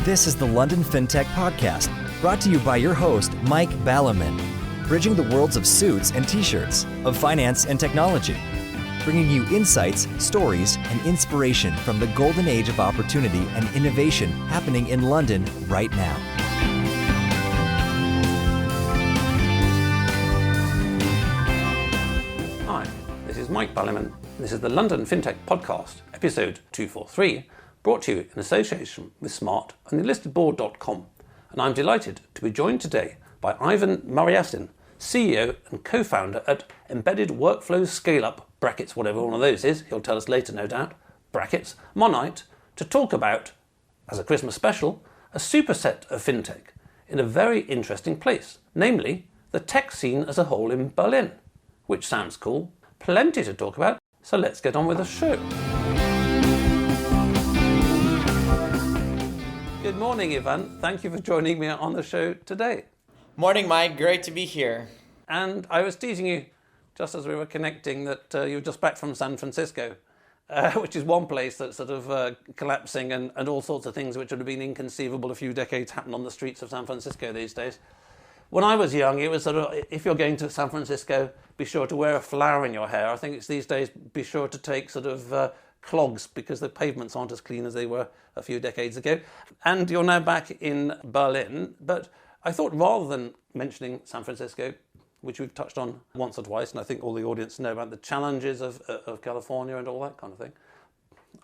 This is the London Fintech Podcast, brought to you by your host, Mike Ballerman, bridging the worlds of suits and t-shirts, of finance and technology, bringing you insights, stories, and inspiration from the golden age of opportunity and innovation happening in London right now. Hi, this is Mike Ballerman. This is the London Fintech Podcast, episode 243, brought to you in association with Smart and thelistedboard.com. And I'm delighted to be joined today by Ivan Maryasin, CEO and co-founder at Embedded Workflows Scale-Up, brackets, whatever one of those is, he'll tell us later no doubt, brackets, Monite, to talk about, as a Christmas special, a superset of fintech in a very interesting place, namely the tech scene as a whole in Berlin, which sounds cool, plenty to talk about, so let's get on with the show. Good morning, Ivan. Thank you for joining me on the show today. Morning, Mike. Great to be here. And I was teasing you, just as we were connecting, that you were just back from San Francisco, which is one place that's sort of collapsing and all sorts of things which would have been inconceivable a few decades happen on the streets of San Francisco these days. When I was young, it was sort of, if you're going to San Francisco, be sure to wear a flower in your hair. I think it's these days, be sure to take sort of clogs because the pavements aren't as clean as they were a few decades ago. And you're now back in Berlin. But I thought rather than mentioning San Francisco, which we've touched on once or twice, and I think all the audience know about the challenges of California and all that kind of thing,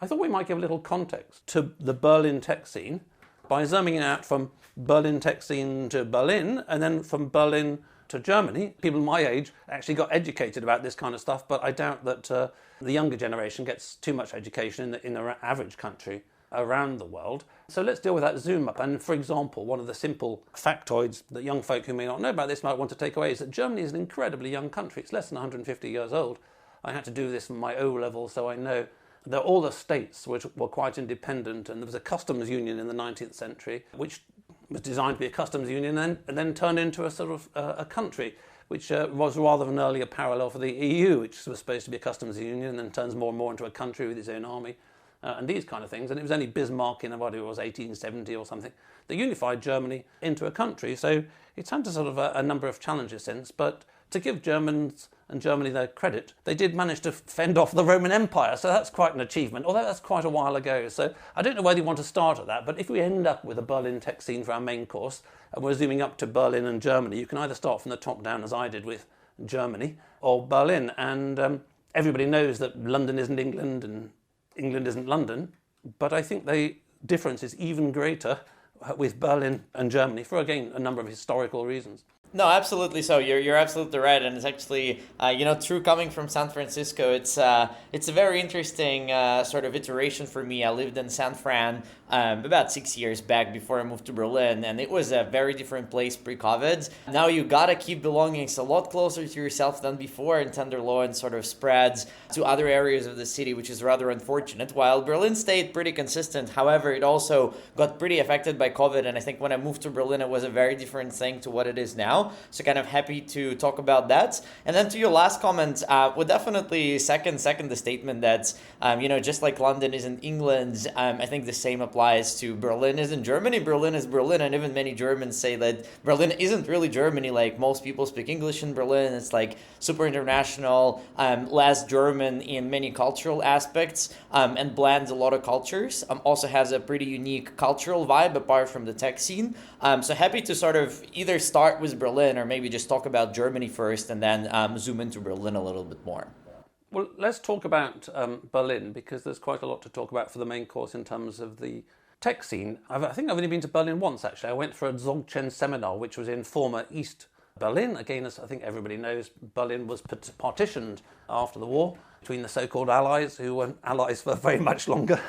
I thought we might give a little context to the Berlin tech scene by zooming out from Berlin tech scene to Berlin, and then from Berlin to Germany. People my age actually got educated about this kind of stuff, but I doubt that the younger generation gets too much education in the average country around the world. So let's deal with that zoom up. And for example, one of the simple factoids that young folk who may not know about this might want to take away is that Germany is an incredibly young country. It's less than 150 years old. I had to do this from my O level, so I know that all the states which were quite independent, and there was a customs union in the 19th century, which was designed to be a customs union and then turned into a sort of a country, which was rather an earlier parallel for the EU, which was supposed to be a customs union and then turns more and more into a country with its own army and these kind of things. And it was only Bismarck in about, it was 1870 or something, that unified Germany into a country. So it's had sort of a number of challenges since, but to give Germans and Germany their credit, they did manage to fend off the Roman Empire. So that's quite an achievement, although that's quite a while ago. So I don't know whether you want to start at that, but if we end up with a Berlin tech scene for our main course, and we're zooming up to Berlin and Germany, you can either start from the top down, as I did with Germany, or Berlin. And everybody knows that London isn't England and England isn't London, but I think the difference is even greater with Berlin and Germany for, again, a number of historical reasons. No, absolutely so. You're absolutely right, and it's actually true coming from San Francisco. It's a very interesting sort of iteration for me. I lived in San Fran about 6 years back before I moved to Berlin, and it was a very different place pre-COVID. Now you gotta keep belongings a lot closer to yourself than before, and Tenderloin sort of spreads to other areas of the city, which is rather unfortunate. While Berlin stayed pretty consistent, however, it also got pretty affected by COVID, and I think when I moved to Berlin, it was a very different thing to what it is now. So kind of happy to talk about that. And then to your last comment, would definitely second the statement that, just like London isn't England, I think the same applies to Berlin isn't Germany. Berlin is Berlin. And even many Germans say that Berlin isn't really Germany. Like most people speak English in Berlin. It's like super international, less German in many cultural aspects, and blends a lot of cultures. Also has a pretty unique cultural vibe apart from the tech scene. So happy to sort of either start with Berlin or maybe just talk about Germany first and then zoom into Berlin a little bit more. Well, let's talk about Berlin, because there's quite a lot to talk about for the main course in terms of the tech scene. I think I've only been to Berlin once, actually. I went for a Dzogchen seminar, which was in former East Berlin. Again, as I think everybody knows, Berlin was partitioned after the war between the so-called Allies, who weren't allies for very much longer.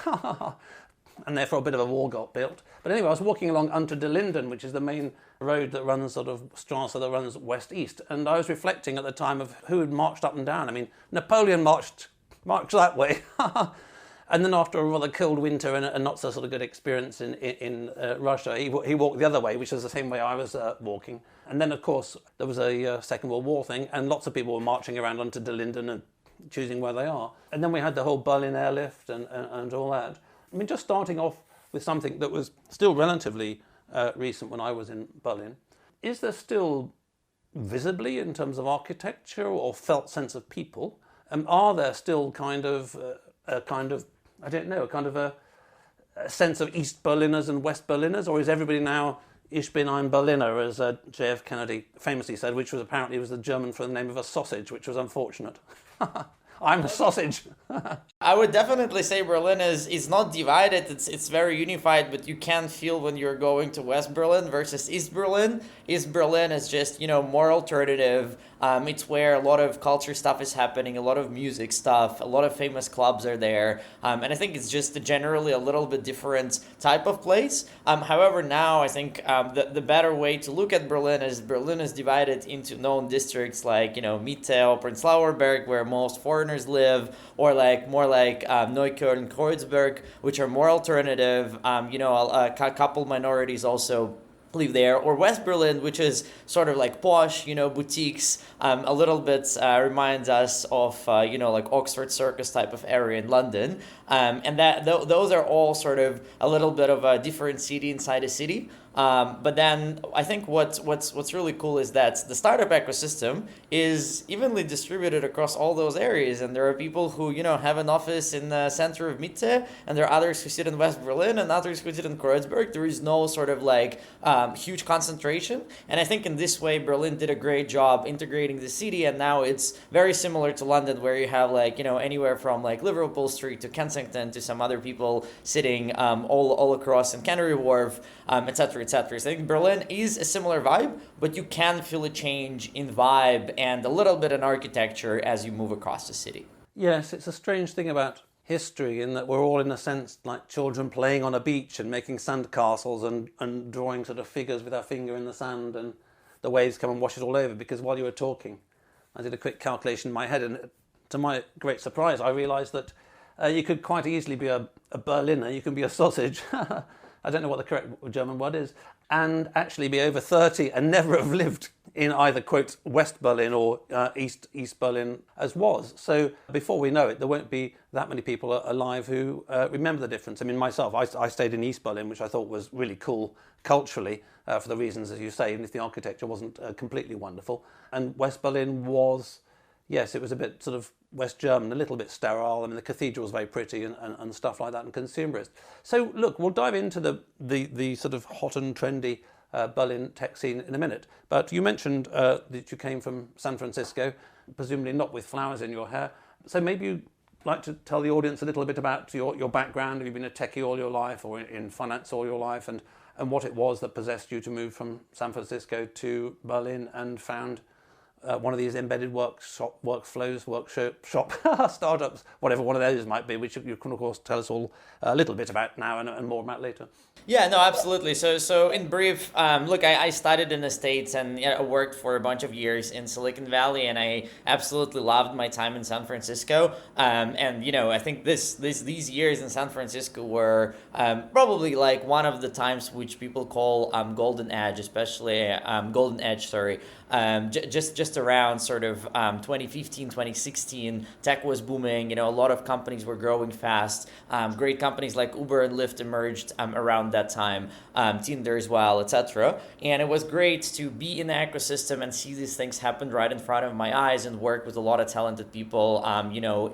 And therefore a bit of a war got built. But anyway, I was walking along Unter den Linden, which is the main road that runs sort of Strasse that runs west-east. And I was reflecting at the time of who had marched up and down. I mean, Napoleon marched that way. And then after a rather cold winter and a not so sort of good experience in Russia, he walked the other way, which is the same way I was walking. And then, of course, there was a Second World War thing, and lots of people were marching around Unter den Linden and choosing where they are. And then we had the whole Berlin airlift and all that. I mean, just starting off with something that was still relatively recent when I was in Berlin. Is there still, visibly in terms of architecture or felt sense of people, are there still a sense of East Berliners and West Berliners, or is everybody now Ich bin ein Berliner, as J.F. Kennedy famously said, which was apparently was the German for the name of a sausage, which was unfortunate. I'm a sausage. I would definitely say Berlin is not divided. It's very unified, but you can feel when you're going to West Berlin versus East Berlin. East Berlin is just, more alternative. It's where a lot of culture stuff is happening, a lot of music stuff, a lot of famous clubs are there. And I think it's just generally a little bit different type of place. However, now I think the better way to look at Berlin is divided into known districts like, Mitte or Prenzlauer Berg, where most foreigners live, or more like Neukölln, Kreuzberg, which are more alternative. A couple minorities also live there, or West Berlin, which is sort of like posh, boutiques, a little bit reminds us of, like Oxford Circus type of area in London. And those are all sort of a little bit of a different city inside a city. But then I think what's really cool is that the startup ecosystem is evenly distributed across all those areas, and there are people who have an office in the center of Mitte, and there are others who sit in West Berlin, and others who sit in Kreuzberg. There is no sort of huge concentration, and I think in this way Berlin did a great job integrating the city, and now it's very similar to London, where you have anywhere from Liverpool Street to Kensington to some other people sitting all across in Canary Wharf, etc. etc. So I think Berlin is a similar vibe, but you can feel a change in vibe and a little bit in architecture as you move across the city. Yes, it's a strange thing about history in that we're all, in a sense, like children playing on a beach and making sandcastles and drawing sort of figures with our finger in the sand, and the waves come and wash it all over. Because while you were talking, I did a quick calculation in my head, and to my great surprise, I realised that you could quite easily be a Berliner, you can be a sausage, I don't know what the correct German word is, and actually be over 30 and never have lived in either, quote, West Berlin or East Berlin as was. So before we know it, there won't be that many people alive who remember the difference. I mean, myself, I stayed in East Berlin, which I thought was really cool culturally, for the reasons, as you say, even if the architecture wasn't completely wonderful. And West Berlin was, yes, it was a bit sort of West German, a little bit sterile. I mean, the cathedral was very pretty and stuff like that, and consumerist. So, look, we'll dive into the sort of hot and trendy Berlin tech scene in a minute. But you mentioned that you came from San Francisco, presumably not with flowers in your hair. So maybe you'd like to tell the audience a little bit about your background. Have you been a techie all your life, or in finance all your life, and what it was that possessed you to move from San Francisco to Berlin and found one of these embedded workflows, workshop startups, whatever one of those might be, which you can, of course, tell us all a little bit about now and more about later. Yeah, no, absolutely. So in brief, look, I studied in the States and worked for a bunch of years in Silicon Valley, and I absolutely loved my time in San Francisco. And I think these years in San Francisco were probably like one of the times which people call golden edge, especially golden edge. Just around sort of 2015, 2016, tech was booming. A lot of companies were growing fast. Great companies like Uber and Lyft emerged around that time, Tinder as well, etc. And it was great to be in the ecosystem and see these things happen right in front of my eyes, and work with a lot of talented people,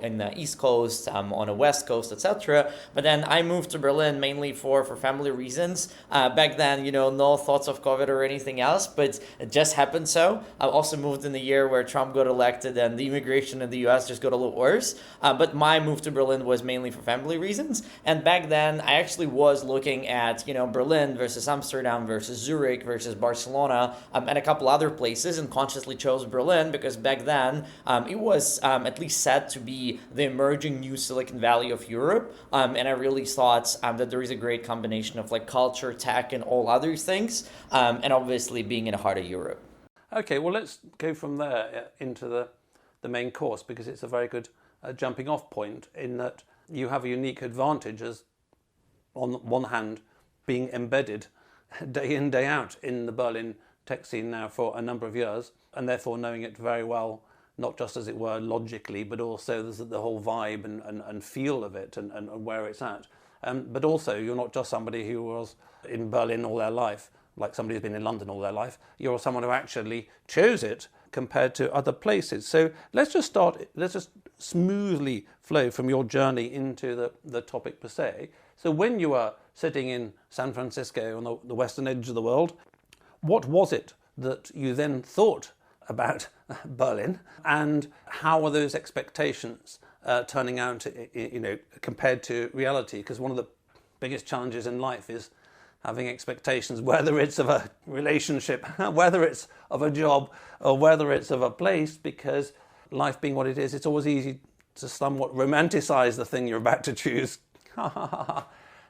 in the East Coast, on the West Coast, etc. But then I moved to Berlin mainly for family reasons. Back then, no thoughts of COVID or anything else, but it just happened so. I also moved in the year where Trump got elected and the immigration in the US just got a little worse. But my move to Berlin was mainly for family reasons. And back then, I actually was looking at, Berlin versus Amsterdam versus Zurich versus Barcelona, and a couple other places, and consciously chose Berlin because back then it was at least said to be the emerging new Silicon Valley of Europe. And I really thought that there is a great combination of culture, tech, and all other things, and obviously being in the heart of Europe. Okay, well, let's go from there into the main course, because it's a very good jumping off point in that you have a unique advantage as, on one hand, being embedded day in, day out in the Berlin tech scene now for a number of years, and therefore knowing it very well, not just as it were logically, but also the whole vibe and feel of it and where it's at. But also, you're not just somebody who was in Berlin all their life, like somebody who's been in London all their life. You're someone who actually chose it compared to other places. So let's just smoothly flow from your journey into the topic per se. So when you were sitting in San Francisco on the western edge of the world, what was it that you then thought about Berlin, and how were those expectations turning out, compared to reality? Because one of the biggest challenges in life is having expectations, whether it's of a relationship, whether it's of a job, or whether it's of a place, because life being what it is, it's always easy to somewhat romanticize the thing you're about to choose.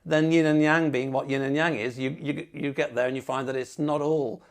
Then yin and yang being what yin and yang is, you get there and you find that it's not all,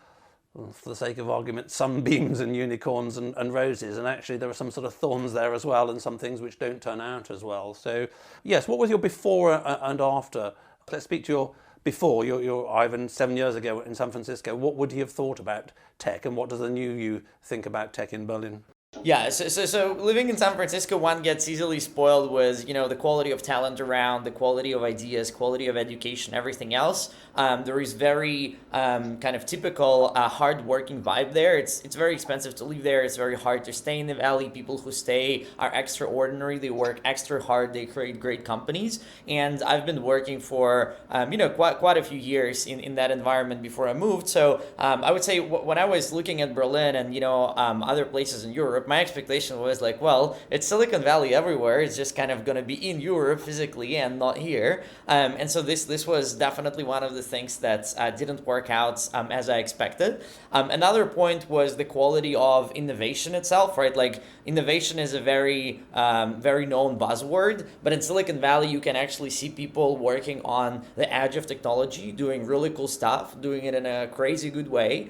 for the sake of argument, sunbeams and unicorns and roses, and actually there are some sort of thorns there as well, and some things which don't turn out as well. So yes, what was your before and after? Let's speak to your before, your Ivan 7 years ago in San Francisco. What would you have thought about tech, and what does the new you think about tech in Berlin? Yeah, so living in San Francisco, one gets easily spoiled with, the quality of talent around, the quality of ideas, quality of education, everything else. There is very kind of typical hard-working vibe there. It's very expensive to live there. It's very hard to stay in the valley. People who stay are extraordinary. They work extra hard. They create great companies. And I've been working for, quite a few years in that environment before I moved. So I would say when I was looking at Berlin and, other places in Europe, my expectation was like, well, it's Silicon Valley everywhere. It's just kind of going to be in Europe physically and not here. And so this was definitely one of the things that didn't work out as I expected. Another point was the quality of innovation itself, right? Like innovation is a very, very known buzzword, but in Silicon Valley, you can actually see people working on the edge of technology, doing really cool stuff, doing it in a crazy good way,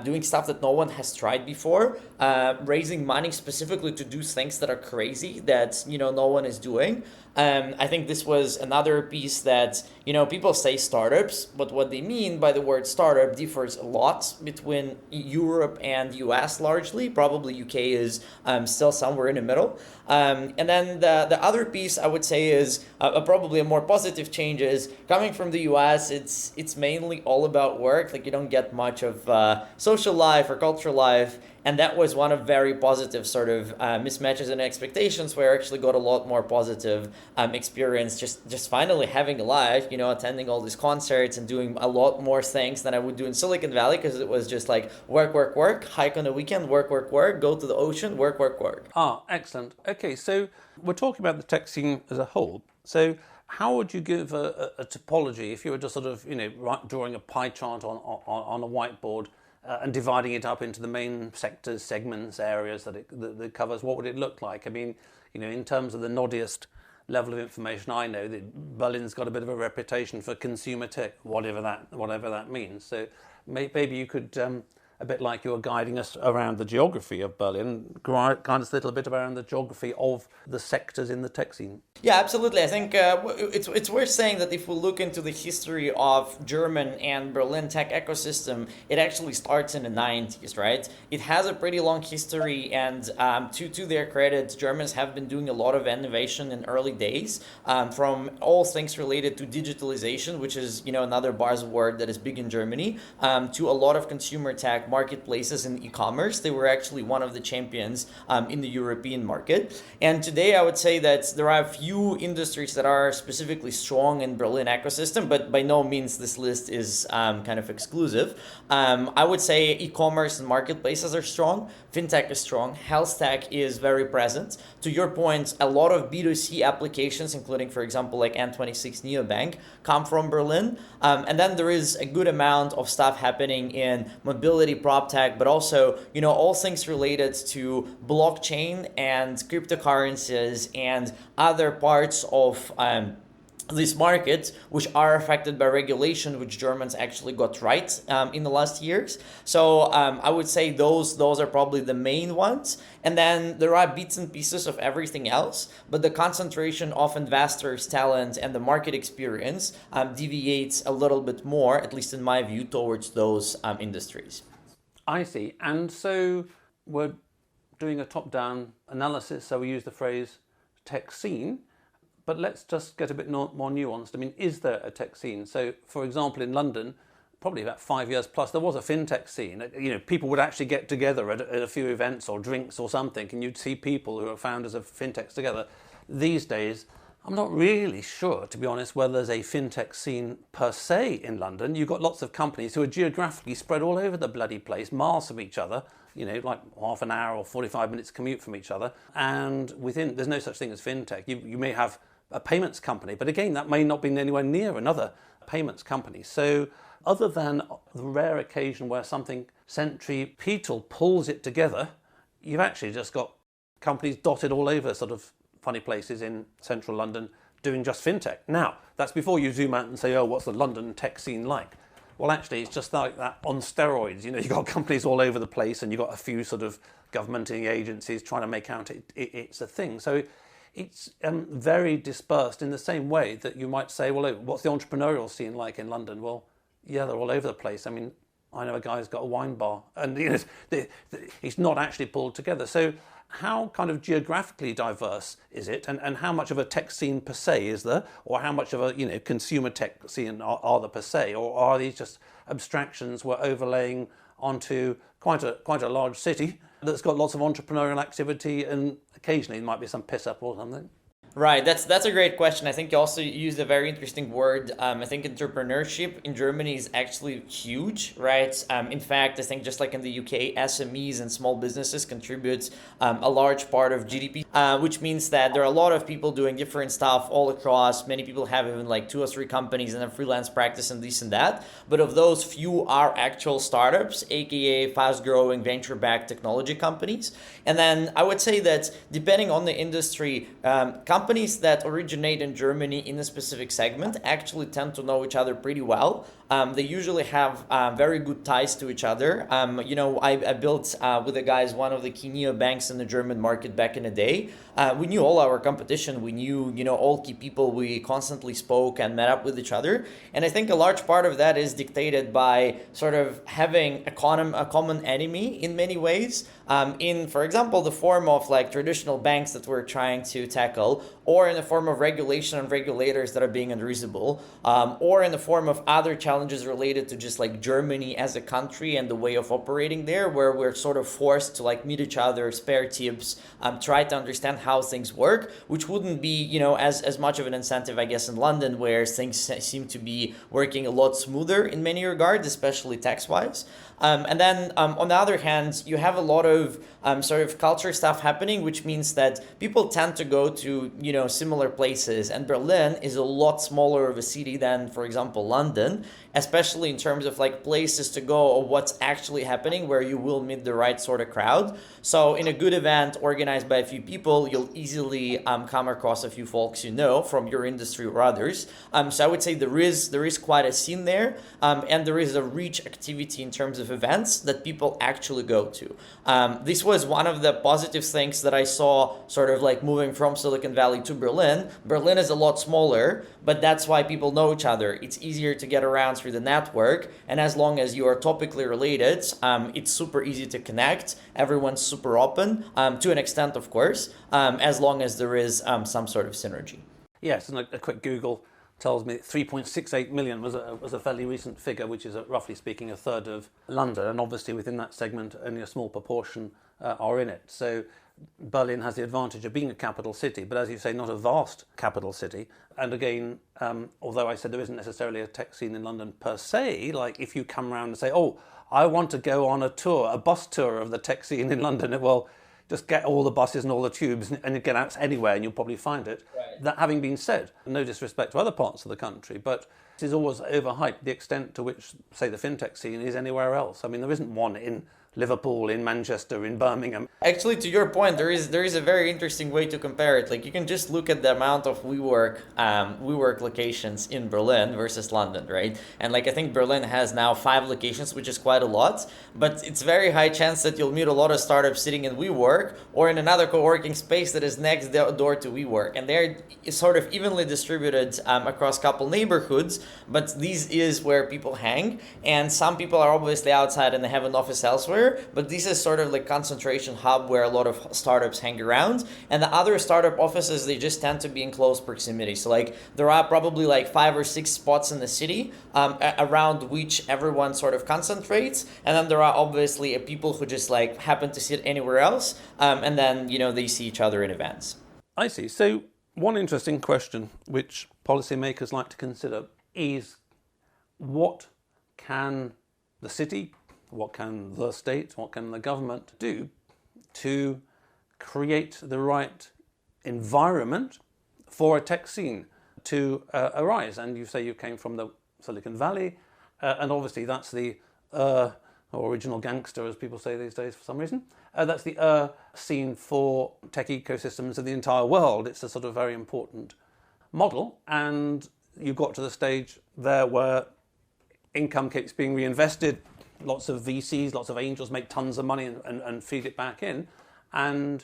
doing stuff that no one has tried before, raising money specifically to do things that are crazy that no one is doing. I think this was another piece that people say startups, but what they mean by the word startup differs a lot between Europe and US largely. Probably UK is still somewhere in the middle. And then the other piece I would say is probably a more positive change is coming from the US. It's mainly all about work. Like you don't get much of social life or cultural life. And that was one of very positive sort of mismatches and expectations, where I actually got a lot more positive experience just finally having a life, attending all these concerts and doing a lot more things than I would do in Silicon Valley, because it was just like work, hike on the weekend, work, go to the ocean, work. Ah, excellent. Okay, so we're talking about the tech scene as a whole. So how would you give a topology if you were just sort of, drawing a pie chart on a whiteboard, and dividing it up into the main sectors, segments, areas that it covers? What would it look like? I mean, in terms of the noddiest level of information, I know that Berlin's got a bit of a reputation for consumer tech, whatever that means. So maybe you could, a bit like you were guiding us around the geography of Berlin, guide us a little bit around the geography of the sectors in the tech scene. Yeah, absolutely. I think it's worth saying that if we look into the history of German and Berlin tech ecosystem, it actually starts in the 90s, right? It has a pretty long history, and to their credit, Germans have been doing a lot of innovation in early days, from all things related to digitalization, which is another buzzword that is big in Germany, to a lot of consumer tech, marketplaces and e-commerce. They were actually one of the champions in the European market. And today I would say that there are a few industries that are specifically strong in Berlin ecosystem, but by no means this list is kind of exclusive. I would say e-commerce and marketplaces are strong. Fintech is strong. Health tech is very present. To your point, a lot of B2C applications, including, for example, like N26 Neobank, come from Berlin. And then there is a good amount of stuff happening in mobility, prop tech, but also, all things related to blockchain and cryptocurrencies and other parts of this market, which are affected by regulation, which Germans actually got right in the last years. So I would say those are probably the main ones. And then there are bits and pieces of everything else, but the concentration of investors, talent, and the market experience deviates a little bit more, at least in my view, towards those industries. I see. And so we're doing a top-down analysis, so we use the phrase tech scene. But let's just get a bit more nuanced. I mean, is there a tech scene? So, for example, in London, probably about 5 years plus, there was a fintech scene. You know, people would actually get together at a few events or drinks or something, and you'd see people who are founders of fintechs together. These days, I'm not really sure, to be honest, whether there's a fintech scene per se in London. You've got lots of companies who are geographically spread all over the bloody place, miles from each other, you know, like half an hour or 45 minutes commute from each other. And there's no such thing as fintech. You may have a payments company, but again, that may not be anywhere near another payments company. So other than the rare occasion where something centripetal pulls it together, you've actually just got companies dotted all over sort of funny places in central London doing just fintech. Now, that's before you zoom out and say, oh, what's the London tech scene like? Well, actually, it's just like that on steroids. You know, you've got companies all over the place, and you've got a few sort of governmenting agencies trying to make out it's a thing. So it's very dispersed in the same way that you might say, well, what's the entrepreneurial scene like in London? Well, yeah, they're all over the place. I mean, I know a guy who's got a wine bar, and you know, it's not actually pulled together. So how kind of geographically diverse is it, and how much of a tech scene per se is there, or how much of a, you know, consumer tech scene are there per se, or are these just abstractions we're overlaying onto quite a large city that's got lots of entrepreneurial activity, and occasionally there might be some piss up or something? Right, that's a great question. I think you also used a very interesting word. I think entrepreneurship in Germany is actually huge, right? In fact, I think just like in the UK, SMEs and small businesses contribute a large part of GDP, which means that there are a lot of people doing different stuff all across. Many people have even like 2 or 3 companies and a freelance practice and this and that. But of those, few are actual startups, aka fast-growing venture-backed technology companies. And then I would say that depending on the industry, companies that originate in Germany in a specific segment actually tend to know each other pretty well. They usually have very good ties to each other. You know, I built with the guys one of the key neobanks in the German market back in the day. We knew all our competition. We knew, you know, all key people. We constantly spoke and met up with each other. And I think a large part of that is dictated by sort of having a common enemy in many ways. In, for example, the form of like traditional banks that we're trying to tackle, or in the form of regulation and regulators that are being unreasonable, or in the form of other challenges related to just like Germany as a country and the way of operating there, where we're sort of forced to like meet each other, spare tips, try to understand how things work, which wouldn't be, you know, as much of an incentive, I guess, in London, where things seem to be working a lot smoother in many regards, especially tax-wise. And then on the other hand, you have a lot of sort of culture stuff happening, which means that people tend to go to, you know, similar places. And Berlin is a lot smaller of a city than, for example, London, especially in terms of like places to go or what's actually happening, where you will meet the right sort of crowd. So in a good event organized by a few people, you'll easily come across a few folks you know from your industry or others. So I would say there is quite a scene there, and there is a rich activity in terms of events that people actually go to. This was one of the positive things that I saw sort of like moving from Silicon Valley to Berlin. Berlin is a lot smaller, but that's why people know each other. It's easier to get around through the network, and as long as you are topically related, it's super easy to connect. Everyone's super open, to an extent, of course, as long as there is some sort of synergy. Yes, and a quick Google tells me 3.68 million was a fairly recent figure, which is roughly speaking a third of London, and obviously within that segment only a small proportion are in it. So Berlin has the advantage of being a capital city, but as you say, not a vast capital city. And again, although I said there isn't necessarily a tech scene in London per se, like if you come around and say, oh, I want to go on a bus tour of the tech scene in London, well, just get all the buses and all the tubes and get out anywhere and you'll probably find it. Right. That having been said, no disrespect to other parts of the country, but it is always overhyped the extent to which, say, the fintech scene is anywhere else. I mean, there isn't one in Liverpool, in Manchester, in Birmingham. Actually, to your point, there is a very interesting way to compare it. Like you can just look at the amount of WeWork locations in Berlin versus London, right? And like I think Berlin has now 5 locations, which is quite a lot. But it's very high chance that you'll meet a lot of startups sitting in WeWork or in another co-working space that is next door to WeWork, and they're sort of evenly distributed across a couple neighborhoods. But this is where people hang, and some people are obviously outside and they have an office elsewhere. center, but this is sort of like concentration hub where a lot of startups hang around. And the other startup offices, they just tend to be in close proximity. So like there are probably like 5 or 6 spots in the city around which everyone sort of concentrates. And then there are obviously people who just like happen to sit anywhere else. And then, they see each other in events. I see. So one interesting question which policymakers like to consider is, what can the city, what can the state, what can the government do to create the right environment for a tech scene to arise? And you say you came from the Silicon Valley, and obviously that's the original gangster, as people say these days for some reason. That's the scene for tech ecosystems in the entire world. It's a sort of very important model, and you got to the stage there where income keeps being reinvested. Lots of VCs, lots of angels make tons of money and feed it back in. And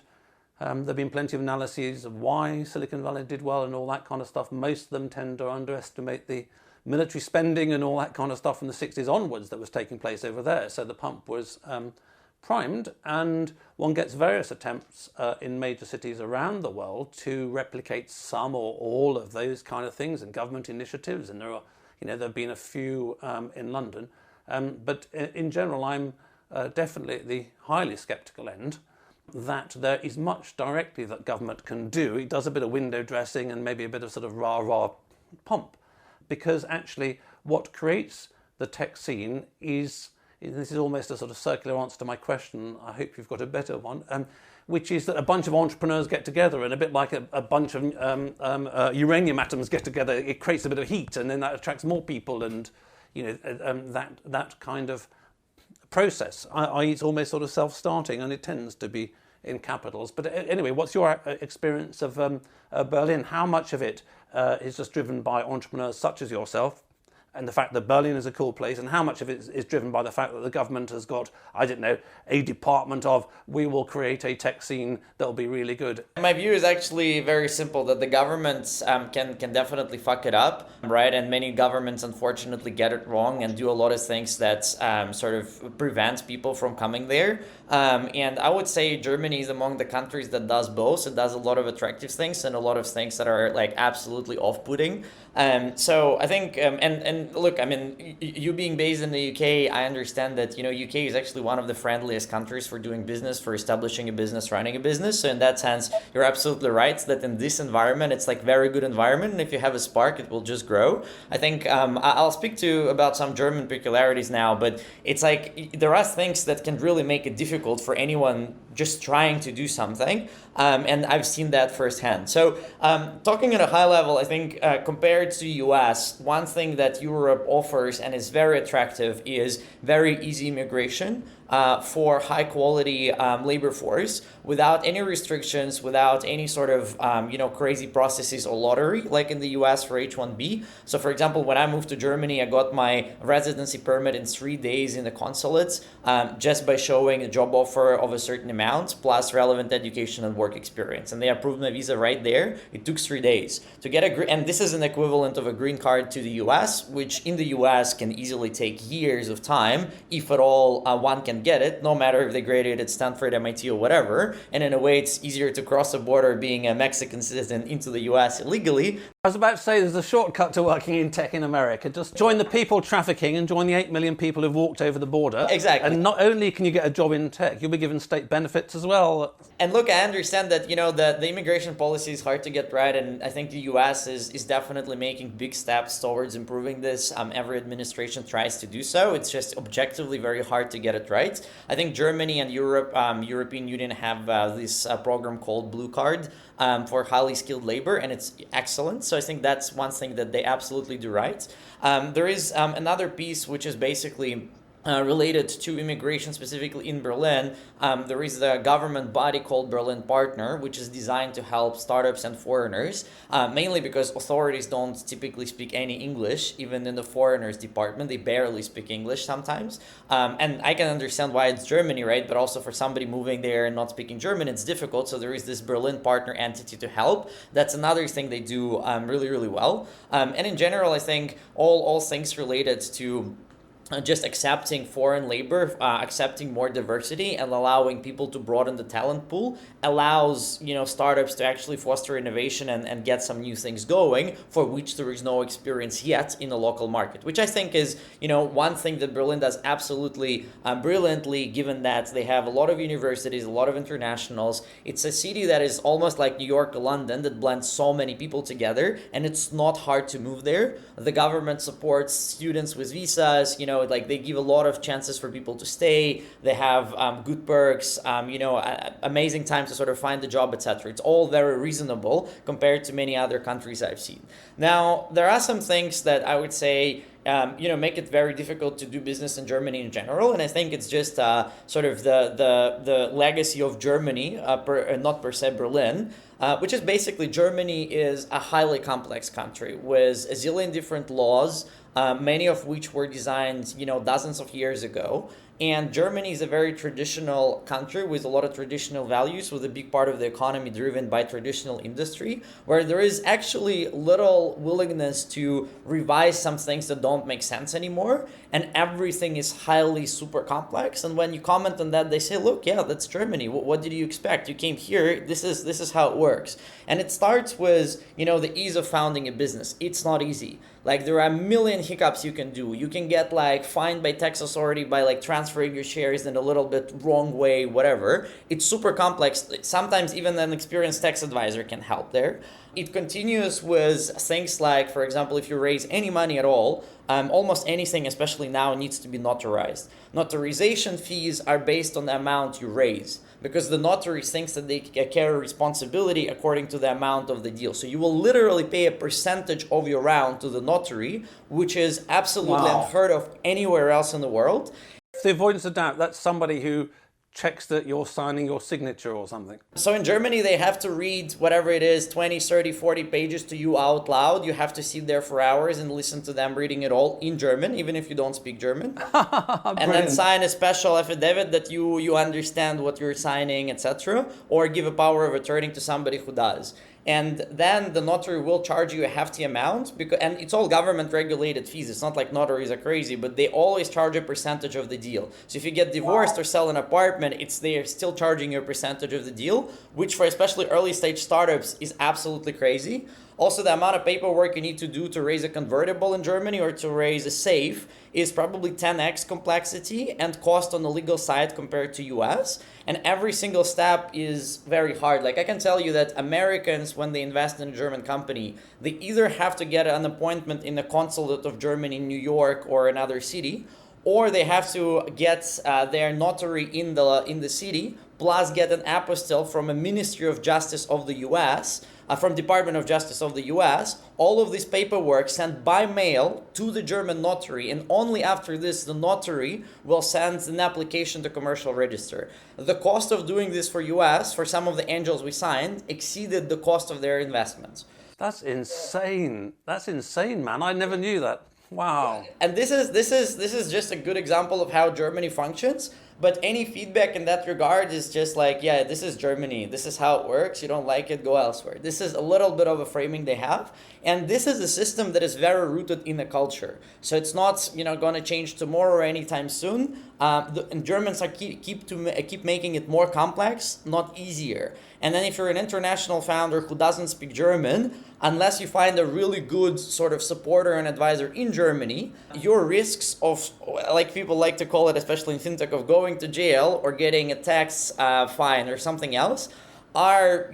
there have been plenty of analyses of why Silicon Valley did well and all that kind of stuff. Most of them tend to underestimate the military spending and all that kind of stuff from the 60s onwards that was taking place over there. So the pump was primed, and one gets various attempts in major cities around the world to replicate some or all of those kind of things and government initiatives. And there have been a few in London. But in general, I'm definitely at the highly sceptical end that there is much directly that government can do. It does a bit of window dressing and maybe a bit of sort of rah-rah pomp, because actually what creates the tech scene is, this is almost a sort of circular answer to my question, I hope you've got a better one, which is that a bunch of entrepreneurs get together, and a bit like a bunch of uranium atoms get together, it creates a bit of heat, and then that attracts more people, and that kind of process. It's almost sort of self-starting, and it tends to be in capitals. But anyway, what's your experience of Berlin? How much of it is just driven by entrepreneurs such as yourself, and the fact that Berlin is a cool place, and how much of it is driven by the fact that the government has got, I don't know, a department of, we will create a tech scene that will be really good? My view is actually very simple, that the governments can definitely fuck it up, right? And many governments unfortunately get it wrong and do a lot of things that sort of prevents people from coming there. And I would say Germany is among the countries that does both. It does a lot of attractive things and a lot of things that are like absolutely off-putting. So I think, and look, I mean, you being based in the UK, I understand that, UK is actually one of the friendliest countries for doing business, for establishing a business, running a business. So in that sense, you're absolutely right that in this environment, it's like very good environment. And if you have a spark, it will just grow. I think I'll speak about some German peculiarities now, but it's like there are things that can really make it difficult for anyone just trying to do something. And I've seen that firsthand. So talking at a high level, I think compared to the US, one thing that Europe offers and is very attractive is very easy immigration for high quality labor force without any restrictions, without any sort of crazy processes or lottery like in the US for H-1B. So for example, when I moved to Germany, I got my residency permit in 3 days in the consulates just by showing a job offer of a certain amount plus relevant education and work experience. And they approved my visa right there. It took 3 days to get and this is an equivalent of a green card to the US, which in the US can easily take years of time, if at all one can get it, no matter if they graduated at Stanford, MIT, or whatever. And in a way, it's easier to cross the border being a Mexican citizen into the US illegally. I was about to say there's a shortcut to working in tech in America. Just join the people trafficking and join the 8 million people who've walked over the border. Exactly. And not only can you get a job in tech, you'll be given state benefits as well. And look, I understand that, the immigration policy is hard to get right. And I think the US is definitely making big steps towards improving this. Every administration tries to do so. It's just objectively very hard to get it right. I think Germany and European Union have this program called Blue Card for highly skilled labor, and it's excellent. So I think that's one thing that they absolutely do right. There is another piece which is basically related to immigration, specifically in Berlin. There is a government body called Berlin Partner, which is designed to help startups and foreigners, mainly because authorities don't typically speak any English. Even in the foreigners department, they barely speak English sometimes. And I can understand why it's Germany, right? But also for somebody moving there and not speaking German, it's difficult. So there is this Berlin Partner entity to help. That's another thing they do really, really well. And in general, I think all things related to just accepting foreign labor, accepting more diversity, and allowing people to broaden the talent pool allows startups to actually foster innovation and get some new things going for which there is no experience yet in the local market, which I think is one thing that Berlin does absolutely brilliantly, given that they have a lot of universities, a lot of internationals. It's a city that is almost like New York or London, that blends so many people together, and it's not hard to move there. The government supports students with visas, like they give a lot of chances for people to stay. They have good perks, amazing time to sort of find a job, etc. It's all very reasonable compared to many other countries I've seen. Now, there are some things that I would say make it very difficult to do business in Germany in general, and I think it's just sort of the legacy of Germany, not per se Berlin, which is basically Germany is a highly complex country with a zillion different laws, many of which were designed, dozens of years ago. And Germany is a very traditional country with a lot of traditional values, with a big part of the economy driven by traditional industry, where there is actually little willingness to revise some things that don't make sense anymore. And everything is highly super complex. And when you comment on that, they say, look, yeah, that's Germany. What did you expect? You came here. This is how it works. And it starts with, the ease of founding a business. It's not easy. Like, there are a million hiccups you can do. You can get fined by tax authority by transferring your shares in a little bit wrong way, whatever. It's super complex. Sometimes even an experienced tax advisor can help there. It continues with things like, for example, if you raise any money at all, almost anything, especially now, needs to be notarized. Notarization fees are based on the amount you raise, because the notary thinks that they carry responsibility according to the amount of the deal. So you will literally pay a percentage of your round to the notary, which is absolutely unheard of anywhere else in the world. For the avoidance of doubt, that's somebody who checks that you're signing your signature or something. So in Germany, they have to read whatever it is, 20, 30, 40 pages to you out loud. You have to sit there for hours and listen to them reading it all in German, even if you don't speak German. And then sign a special affidavit that you understand what you're signing, etc. Or give a power of attorney to somebody who does. And then the notary will charge you a hefty amount, and it's all government regulated fees. It's not like notaries are crazy, but they always charge a percentage of the deal. So if you get divorced or sell an apartment, they're still charging you a percentage of the deal, which for especially early stage startups is absolutely crazy. Also, the amount of paperwork you need to do to raise a convertible in Germany or to raise a safe is probably 10x complexity and cost on the legal side compared to US. And every single step is very hard. Like, I can tell you that Americans, when they invest in a German company, they either have to get an appointment in the consulate of Germany in New York or another city, or they have to get their notary in the city, plus get an apostille from a Ministry of Justice of the US, from Department of Justice of the US, all of this paperwork sent by mail to the German notary, and only after this the notary will send an application to commercial register. The cost of doing this for US, for some of the angels we signed, exceeded the cost of their investments. That's insane. That's insane, man. I never knew that. Wow. And this is just a good example of how Germany functions. But any feedback in that regard is just like, yeah, this is Germany. This is how it works. You don't like it, go elsewhere. This is a little bit of a framing they have. And this is a system that is very rooted in the culture. So it's not, going to change tomorrow or anytime soon. And Germans keep making it more complex, not easier. And then if you're an international founder who doesn't speak German, unless you find a really good sort of supporter and advisor in Germany, your risks of, like people like to call it, especially in fintech, of going to jail or getting a tax fine or something else are,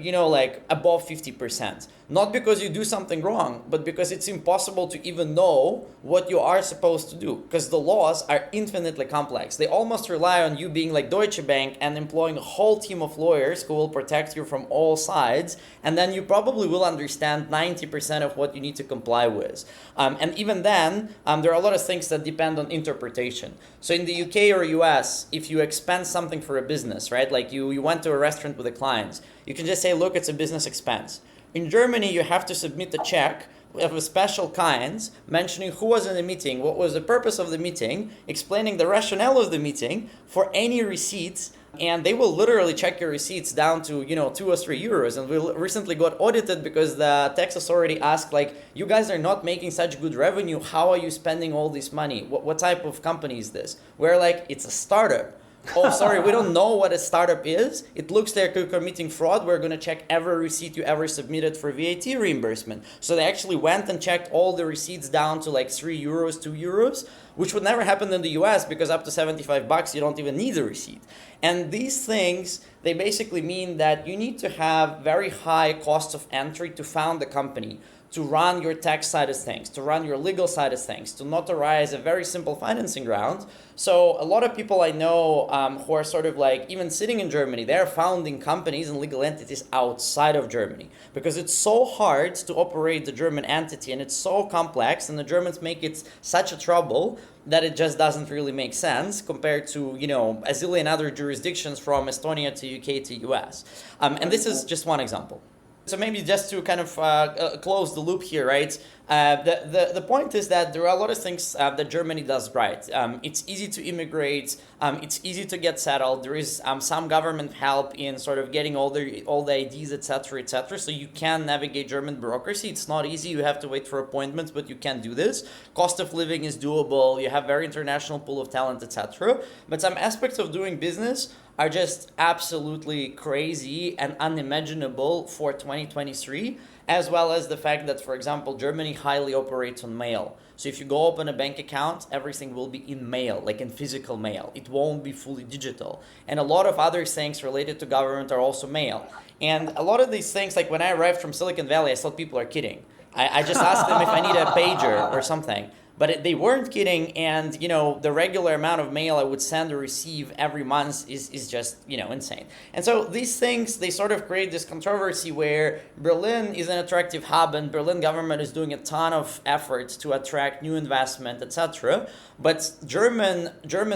above 50%. Not because you do something wrong, but because it's impossible to even know what you are supposed to do, because the laws are infinitely complex. They almost rely on you being like Deutsche Bank and employing a whole team of lawyers who will protect you from all sides, and then you probably will understand 90% of what you need to comply with. And even then, there are a lot of things that depend on interpretation. So in the UK or US, if you expense something for a business, right, like you went to a restaurant with the clients, you can just say, look, it's a business expense. In Germany, you have to submit a check of a special kind, mentioning who was in the meeting, what was the purpose of the meeting, explaining the rationale of the meeting for any receipts and they will literally check your receipts down to, 2 or 3 euros. And we recently got audited because the tax authority asked, like, you guys are not making such good revenue. How are you spending all this money? What type of company is this? We're like, it's a startup. Oh, sorry, we don't know what a startup is. It looks like you're committing fraud. We're going to check every receipt you ever submitted for VAT reimbursement. So they actually went and checked all the receipts down to like 3 euros, 2 euros, which would never happen in the US because up to $75, you don't even need a receipt. And these things, they basically mean that you need to have very high costs of entry to found the company, to run your tax side of things, to run your legal side of things, to notarize a very simple financing round. So a lot of people I know who are sort of like even sitting in Germany, they're founding companies and legal entities outside of Germany because it's so hard to operate the German entity and it's so complex and the Germans make it such a trouble that it just doesn't really make sense compared to, a zillion other jurisdictions from Estonia to UK to US. And this is just one example. So maybe just to kind of close the loop here, right? The point is that there are a lot of things that Germany does right. It's easy to immigrate. It's easy to get settled. There is some government help in sort of getting all the IDs, etc., etc. So you can navigate German bureaucracy. It's not easy. You have to wait for appointments, but you can do this. Cost of living is doable. You have very international pool of talent, etc. But some aspects of doing business are just absolutely crazy and unimaginable for 2023, as well as the fact that, for example, Germany highly operates on mail. So if you go open a bank account, everything will be in mail, like in physical mail. It won't be fully digital. And a lot of other things related to government are also mail. And a lot of these things, like when I arrived from Silicon Valley, I thought people are kidding. I just asked them if I need a pager or something. But they weren't kidding, and the regular amount of mail I would send or receive every month is just insane. And so these things, they sort of create this controversy where Berlin is an attractive hub, and Berlin government is doing a ton of efforts to attract new investment, etc. But German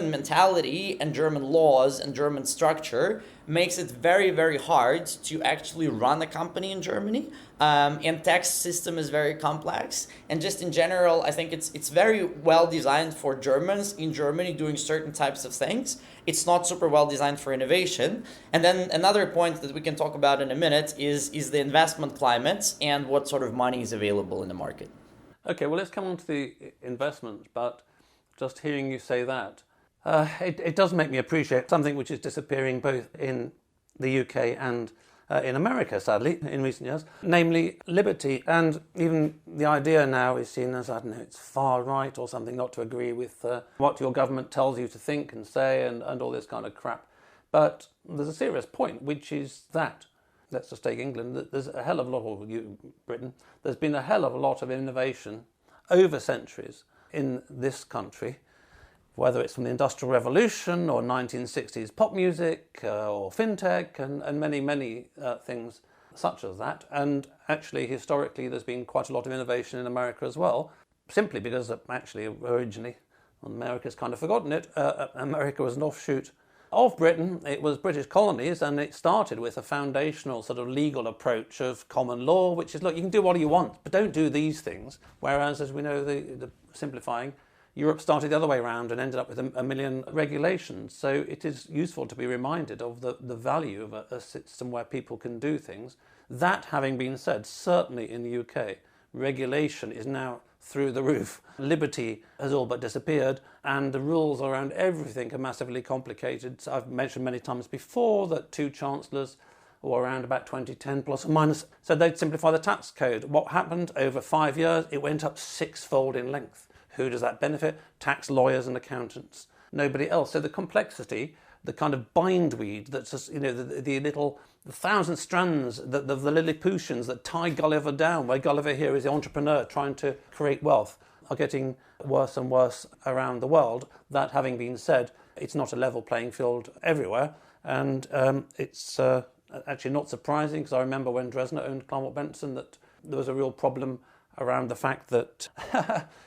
mentality and German laws and German structure makes it very, very hard to actually run a company in Germany. And tax system is very complex. And just in general, I think it's very well designed for Germans in Germany doing certain types of things. It's not super well designed for innovation. And then another point that we can talk about in a minute is the investment climate and what sort of money is available in the market. Okay, well, let's come on to the investment, but just hearing you say that, it does make me appreciate something which is disappearing both in the UK and in America, sadly, in recent years, namely liberty. And even the idea now is seen as, it's far right or something, not to agree with what your government tells you to think and say and all this kind of crap. But there's a serious point, which is that, let's just take England, there's a hell of a lot, or Britain, there's been a hell of a lot of innovation over centuries in this country, whether it's from the Industrial Revolution or 1960s pop music or Fintech and many, many things such as that. And actually, historically, there's been quite a lot of innovation in America as well, simply because actually originally, America's kind of forgotten it, America was an offshoot of Britain. It was British colonies, and it started with a foundational sort of legal approach of common law, which is, look, you can do what you want, but don't do these things. Whereas, as we know, the simplifying, Europe started the other way around and ended up with a million regulations. So it is useful to be reminded of the value of a system where people can do things. That having been said, certainly in the UK, regulation is now through the roof. Liberty has all but disappeared, and the rules around everything are massively complicated. So I've mentioned many times before that 2 chancellors, or around about 2010 plus or minus, said they'd simplify the tax code. What happened over 5 years? It went up 6-fold in length. Who does that benefit? Tax lawyers and accountants. Nobody else. So the complexity, the kind of bindweed that's just, the 1,000 strands, the Lilliputians that tie Gulliver down, where Gulliver here is the entrepreneur trying to create wealth, are getting worse and worse around the world. That having been said, it's not a level playing field everywhere. And it's actually not surprising, because I remember when Dresdner owned Claremont Benson that there was a real problem around the fact that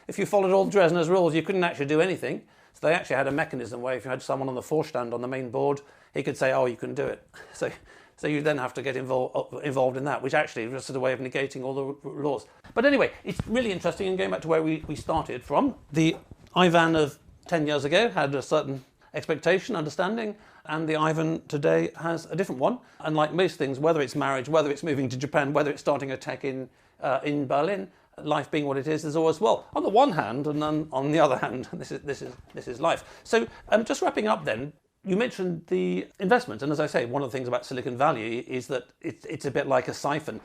if you followed all Dresdner's rules, you couldn't actually do anything. So they actually had a mechanism where if you had someone on the forestand on the main board, he could say, oh, you can do it. So you then have to get involved in that, which actually was a way of negating all the laws. But anyway, it's really interesting, and going back to where we started from, the Ivan of 10 years ago had a certain expectation, understanding, and the Ivan today has a different one. And like most things, whether it's marriage, whether it's moving to Japan, whether it's starting a tech in Berlin, life being what it is, there's always, well, on the one hand, and then on the other hand, this is life. So just wrapping up then, you mentioned the investment, and as I say, one of the things about Silicon Valley is that it's a bit like a siphon.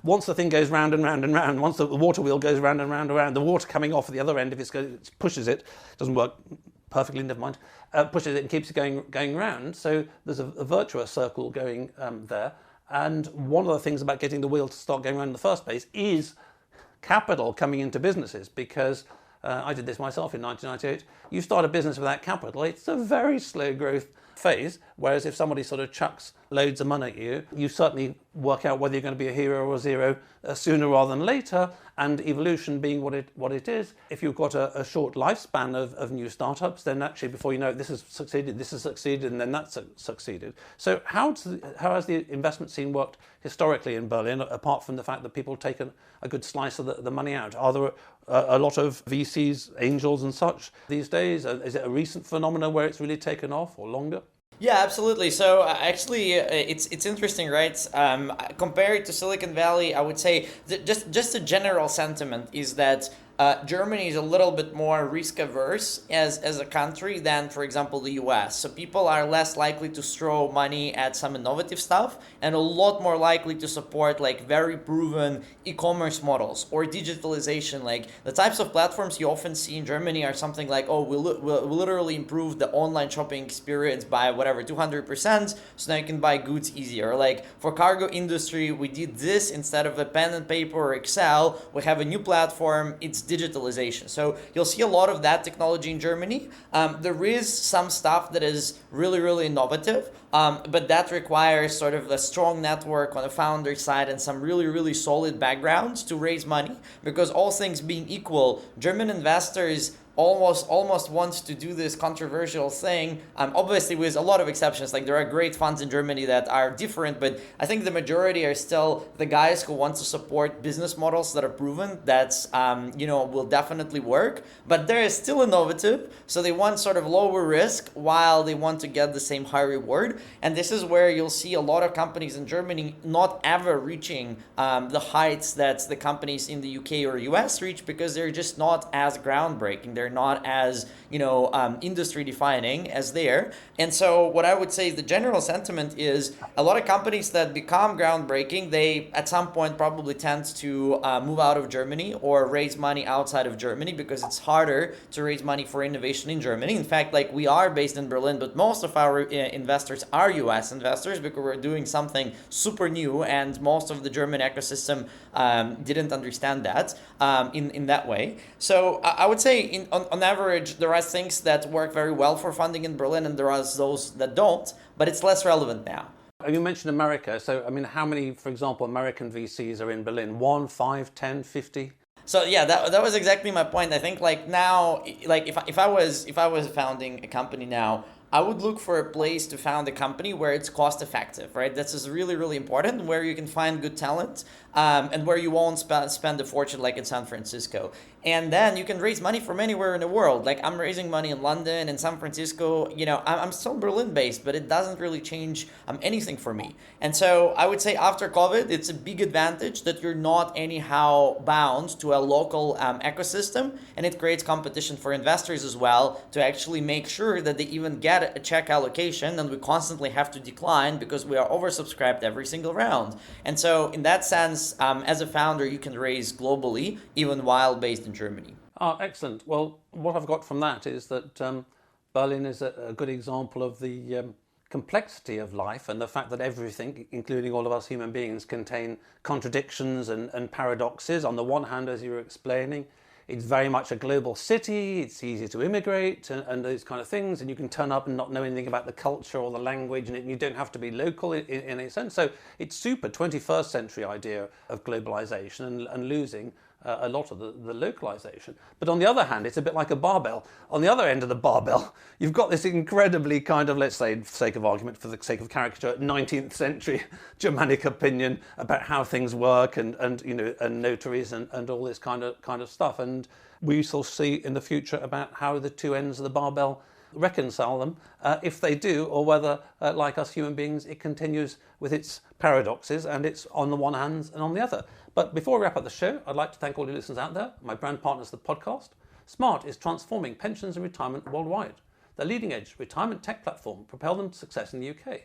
Once the thing goes round and round and round, once the water wheel goes round and round and round, the water coming off at the other end, if it pushes it, doesn't work perfectly, never mind, pushes it and keeps it going round. So there's a virtuous circle going there. And one of the things about getting the wheel to start going around in the first place is capital coming into businesses, because I did this myself in 1998. You start a business without capital, it's a very slow growth phase, whereas if somebody sort of chucks loads of money at you, you certainly work out whether you're going to be a hero or a zero sooner rather than later, and evolution being what it is. If you've got a short lifespan of new startups, then actually before you know it, this has succeeded, and then that's succeeded. So how has the investment scene worked historically in Berlin, apart from the fact that people take a good slice of the money out? Are there a lot of VCs, angels and such these days? Is it a recent phenomenon where it's really taken off, or longer? Yeah, absolutely. So actually, it's interesting, right? Compared to Silicon Valley, I would say just a general sentiment is that Germany is a little bit more risk averse as a country than, for example, the US. So people are less likely to throw money at some innovative stuff, and a lot more likely to support like very proven e-commerce models or digitalization. Like the types of platforms you often see in Germany are something like, oh, we'll literally improve the online shopping experience by whatever 200%, so now you can buy goods easier. Like for cargo industry, we did this instead of a pen and paper or Excel. We have a new platform. It's digitalization. So you'll see a lot of that technology in Germany. There is some stuff that is really, really innovative, but that requires sort of a strong network on the founder side and some really, really solid backgrounds to raise money, because all things being equal, German investors almost wants to do this controversial thing, obviously with a lot of exceptions. Like there are great funds in Germany that are different, but I think the majority are still the guys who want to support business models that are proven, that's will definitely work, but they're still innovative, so they want sort of lower risk while they want to get the same high reward. And this is where you'll see a lot of companies in Germany not ever reaching the heights that the companies in the UK or US reach, because they're just not as groundbreaking. They're not as, industry defining as there. And so what I would say the general sentiment is a lot of companies that become groundbreaking, they at some point probably tend to move out of Germany or raise money outside of Germany, because it's harder to raise money for innovation in Germany. In fact, like we are based in Berlin, but most of our investors are US investors, because we're doing something super new, and most of the German ecosystem didn't understand that in that way. So I would say on average, there are things that work very well for funding in Berlin, and there are those that don't, but it's less relevant now. You mentioned America. So, I mean, how many, for example, American VCs are in Berlin? 1, 5, 10, 50? So yeah, that was exactly my point. I think like now, like if I was founding a company now, I would look for a place to found a company where it's cost effective, right? This is really, really important, where you can find good talent and where you won't spend a fortune like in San Francisco. And then you can raise money from anywhere in the world. Like I'm raising money in London and San Francisco. I'm still Berlin based, but it doesn't really change anything for me. And so I would say after COVID, it's a big advantage that you're not anyhow bound to a local ecosystem, and it creates competition for investors as well to actually make sure that they even get a check allocation, and we constantly have to decline because we are oversubscribed every single round. And so in that sense, as a founder, you can raise globally, even while based in Germany. Oh, excellent. Well, what I've got from that is that Berlin is a good example of the complexity of life, and the fact that everything, including all of us human beings, contain contradictions and paradoxes. On the one hand, as you were explaining, it's very much a global city, it's easy to immigrate and those kind of things, and you can turn up and not know anything about the culture or the language, and you don't have to be local in a sense. So it's super 21st century idea of globalization and losing a lot of the localization. But on the other hand, it's a bit like a barbell. On the other end of the barbell, you've got this incredibly kind of, let's say, for the sake of argument, for the sake of caricature, 19th century Germanic opinion about how things work and notaries and all this kind of stuff. And we shall see in the future about how the two ends of the barbell reconcile them if they do, or whether, like us human beings, it continues with its paradoxes and it's on the one hand and on the other. But before we wrap up the show, I'd like to thank all the listeners out there, my brand partners of the podcast. Smart is transforming pensions and retirement worldwide. Their leading-edge retirement tech platform propelled them to success in the UK.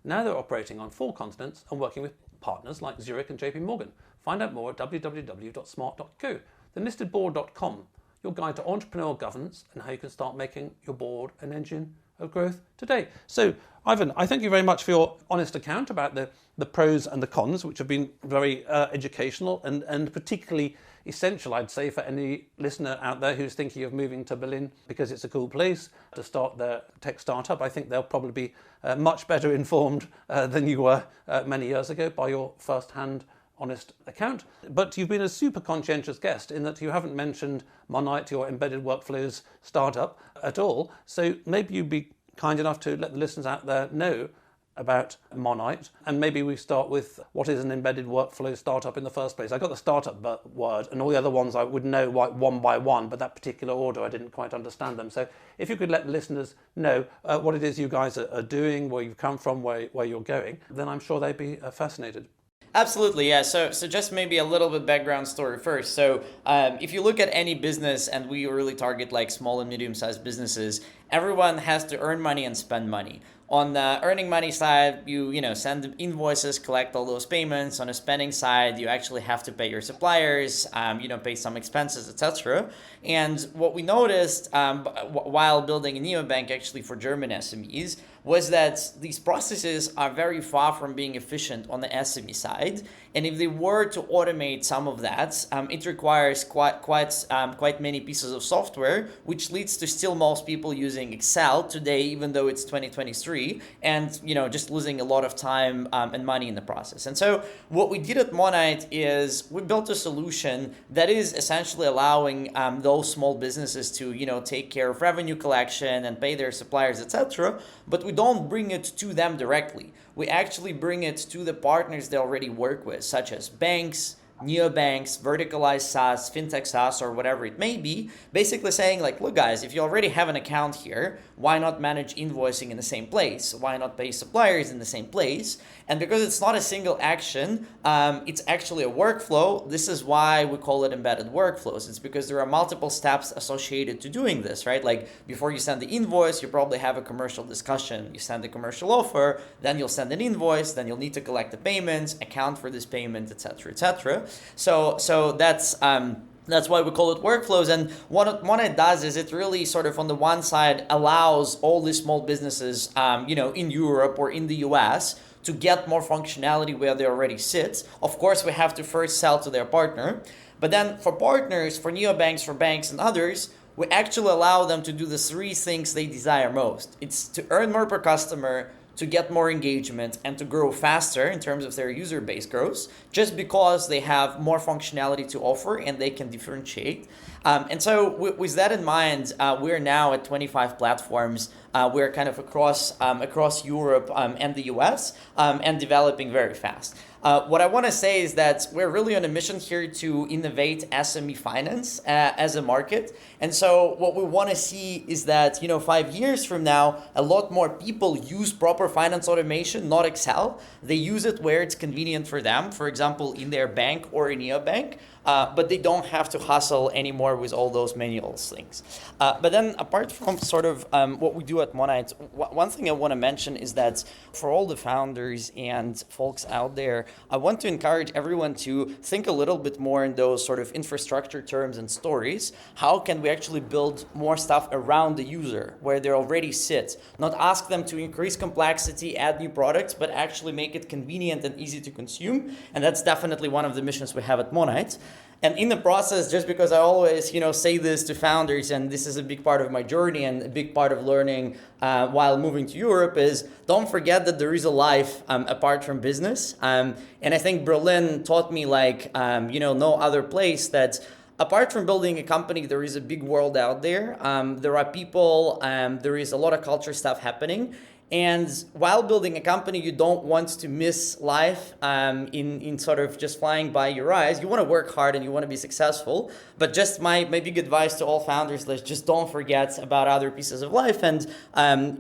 Now they're operating on 4 continents and working with partners like Zurich and JP Morgan. Find out more at www.smart.co. Then listedboard.com, your guide to entrepreneurial governance and how you can start making your board an engine of growth today. So, Ivan, I thank you very much for your honest account about the pros and the cons, which have been very educational and particularly essential, I'd say, for any listener out there who's thinking of moving to Berlin because it's a cool place to start their tech startup. I think they'll probably be much better informed than you were many years ago by your first-hand honest account. But you've been a super conscientious guest in that you haven't mentioned Monite, your embedded workflows startup, at all. So maybe you'd be kind enough to let the listeners out there know about Monite, and maybe we start with what is an embedded workflow startup in the first place. I got the startup word, and all the other ones I would know one by one, but that particular order I didn't quite understand them. So if you could let the listeners know what it is you guys are doing, where you've come from, where you're going, then I'm sure they'd be fascinated. Absolutely, yeah. So just maybe a little bit background story first. So if you look at any business, and we really target like small and medium-sized businesses, everyone has to earn money and spend money. On the earning money side, you send invoices, collect all those payments. On the spending side, you actually have to pay your suppliers, pay some expenses, etc. And what we noticed while building a neobank actually for German SMEs was that these processes are very far from being efficient on the SME side. And if they were to automate some of that, it requires quite many pieces of software, which leads to still most people using Excel today, even though it's 2023, and just losing a lot of time and money in the process. And so what we did at Monite is we built a solution that is essentially allowing those small businesses to take care of revenue collection and pay their suppliers, etc. But we don't bring it to them directly. We actually bring it to the partners they already work with, such as banks, neobanks, verticalized SaaS, Fintech SaaS, or whatever it may be, basically saying like, look guys, if you already have an account here, why not manage invoicing in the same place? Why not pay suppliers in the same place? And because it's not a single action, it's actually a workflow. This is why we call it embedded workflows. It's because there are multiple steps associated to doing this, right? Like before you send the invoice, you probably have a commercial discussion. You send a commercial offer, then you'll send an invoice, then you'll need to collect the payments, account for this payment, etc., etc. So that's why we call it workflows. And what it does is it really sort of on the one side allows all these small businesses, in Europe or in the US to get more functionality where they already sit. Of course, we have to first sell to their partner. But then for partners, for neobanks, for banks and others, we actually allow them to do the 3 things they desire most. It's to earn more per customer, to get more engagement, and to grow faster in terms of their user base growth, just because they have more functionality to offer and they can differentiate. And so with that in mind, we're now at 25 platforms. We're kind of across Europe and the US and developing very fast. What I want to say is that we're really on a mission here to innovate SME finance as a market. And so what we want to see is that, 5 years from now, a lot more people use proper finance automation, not Excel. They use it where it's convenient for them, for example, in their bank or in your bank. But they don't have to hustle anymore with all those manual things. But then apart from sort of what we do at Monite, one thing I want to mention is that for all the founders and folks out there, I want to encourage everyone to think a little bit more in those sort of infrastructure terms and stories. How can we actually build more stuff around the user where they already sit? Not ask them to increase complexity, add new products, but actually make it convenient and easy to consume. And that's definitely one of the missions we have at Monite. And in the process, just because I always, say this to founders, and this is a big part of my journey and a big part of learning while moving to Europe, is don't forget that there is a life apart from business. And I think Berlin taught me no other place that apart from building a company, there is a big world out there. There are people, there is a lot of culture stuff happening. And while building a company, you don't want to miss life in sort of just flying by your eyes. You want to work hard and you want to be successful. But just my big advice to all founders is just don't forget about other pieces of life. And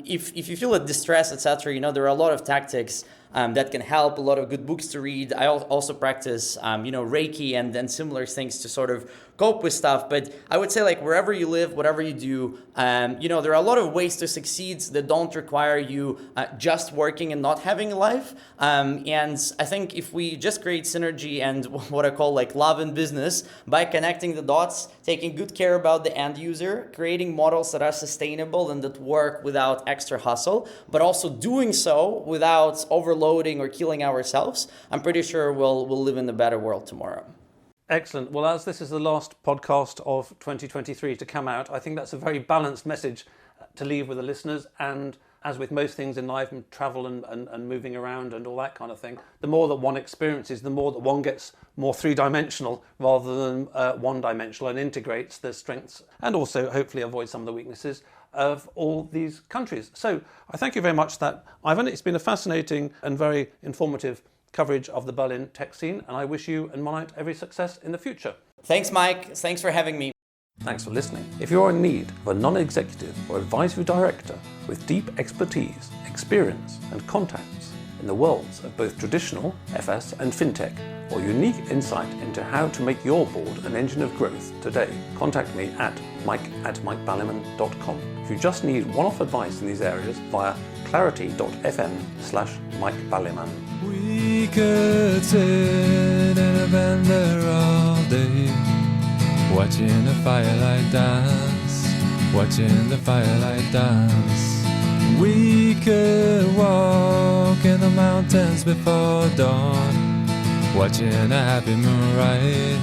if you feel a distress, etc., there are a lot of tactics that can help, a lot of good books to read. I also practice, Reiki and similar things to sort of cope with stuff. But I would say, like, wherever you live, whatever you do, there are a lot of ways to succeed that don't require you just working and not having a life. And I think if we just create synergy and what I call like love in business by connecting the dots, taking good care about the end user, creating models that are sustainable and that work without extra hustle, but also doing so without overloading or killing ourselves, I'm pretty sure we'll live in a better world tomorrow. Excellent. Well, as this is the last podcast of 2023 to come out, I think that's a very balanced message to leave with the listeners. And as with most things in life, and travel and moving around and all that kind of thing, the more that one experiences, the more that one gets more three-dimensional rather than one-dimensional, and integrates the strengths and also hopefully avoids some of the weaknesses of all these countries. So I thank you very much for that, Ivan. It's been a fascinating and very informative coverage of the Berlin tech scene, and I wish you and Monite every success in the future. Thanks, Mike. Thanks for having me. Thanks for listening. If you're in need of a non-executive or advisory director with deep expertise, experience and contacts in the worlds of both traditional FS and Fintech, or unique insight into how to make your board an engine of growth today, contact me at mike@mikeballiman.com. If you just need one-off advice in these areas via clarity.fm/mikeballiman. We could sit in a bend there all day, watching the firelight dance, watching the firelight dance. We could walk in the mountains before dawn, watching a happy moon ride,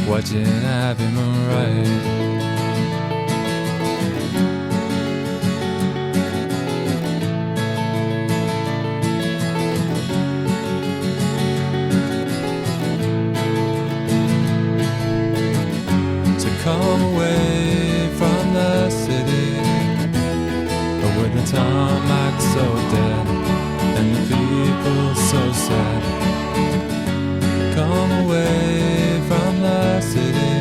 watching a happy moon ride. Come away from the city, with the tarmac so dead and the people so sad. Come away from the city,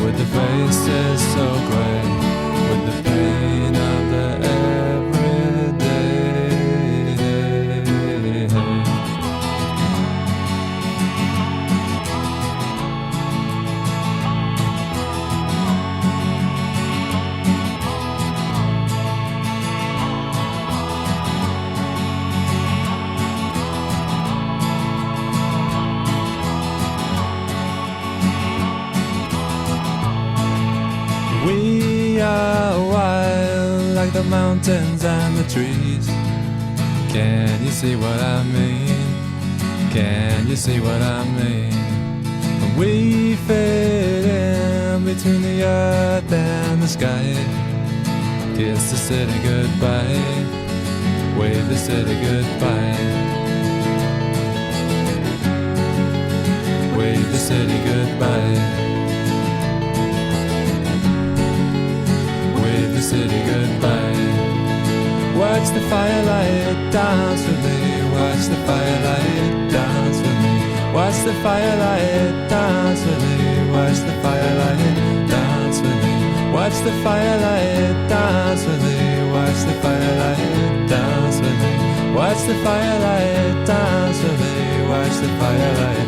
with the faces so grey, with the pain of the everyday. We are wild like the mountains and the trees. Can you see what I mean? Can you see what I mean? We fit in between the earth and the sky. Kiss the city goodbye, wave the city goodbye, wave the city goodbye. The city goodbye. Watch the firelight dance with me. Watch the firelight dance with me. Watch the firelight dance with me. Watch the firelight dance with me. Watch the firelight dance with me. Watch the firelight dance with me. Watch the firelight dance with me. Watch the firelight